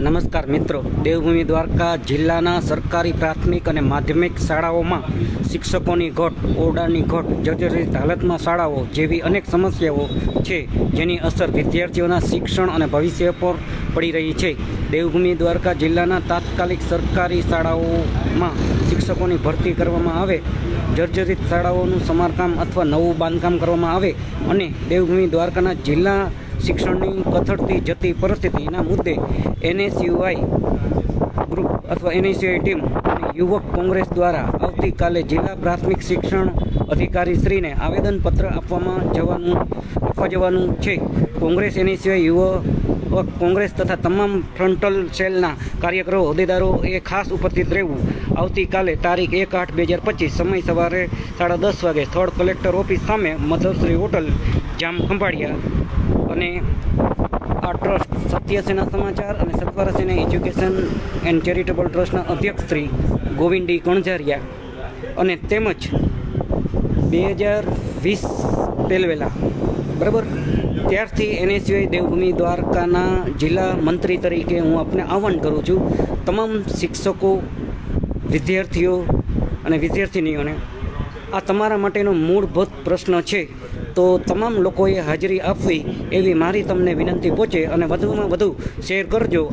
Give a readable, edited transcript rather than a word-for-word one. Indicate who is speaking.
Speaker 1: નમસ્કાર મિત્રો, દેવભૂમિ દ્વારકા જિલ્લાના સરકારી પ્રાથમિક અને માધ્યમિક શાળાઓમાં શિક્ષકોની ઘટ, ઓરડાની ઘટ, જર્જરિત હાલતમાં શાળાઓ જેવી અનેક સમસ્યાઓ છે, જેની અસર વિદ્યાર્થીઓના શિક્ષણ અને ભવિષ્ય પર પડી રહી છે. દેવભૂમિ દ્વારકા જિલ્લાના તાત્કાલિક સરકારી શાળાઓમાં શિક્ષકોની ભરતી કરવામાં આવે, જર્જરિત શાળાઓનું સમારકામ અથવા નવું બાંધકામ કરવામાં આવે અને દેવભૂમિ દ્વારકાના જિલ્લા શિક્ષણની કથળતી જતી પરિસ્થિતિના મુદ્દે NSUI ગ્રુપ અથવા NSUI ટીમ અને યુવક કોંગ્રેસ દ્વારા આવતીકાલે જિલ્લા પ્રાથમિક શિક્ષણ અધિકારીશ્રીને આવેદનપત્ર આપવા જવાનું છે. કોંગ્રેસ, NSUI, યુવક કોંગ્રેસ તથા તમામ ફ્રન્ટલ સેલના કાર્યકરો, હોદ્દેદારોએ ખાસ ઉપસ્થિત રહેવું. આવતીકાલે તારીખ 1/8/2025 સમય સવારે 10:30 વાગે સ્થળ કલેક્ટર ઓફિસ સામે, મધરશ્રી હોટલ, જામ ખંભાળિયા. અને આ ટ્રસ્ટ સત્યસેના સમાચાર અને સત્વરા સેના એજ્યુકેશન એન્ડ ચેરિટેબલ ટ્રસ્ટના અધ્યક્ષ શ્રી ગોવિંદી કણઝારિયા અને તેમજ 2020 પહેલવેલા બરાબર ત્યારથી NSUI દેવભૂમિ દ્વારકાના જિલ્લા મંત્રી તરીકે હું આપને આહ્વાન કરું છું. તમામ શિક્ષકો, વિદ્યાર્થીઓ અને વિદ્યાર્થિનીઓને આ તમારા માટેનો મૂળભૂત પ્રશ્ન છે, તો તમામ લોકોએ હાજરી આપવી એવી મારી તમને વિનંતી પહોંચે અને વધુમાં વધુ શેર કરજો.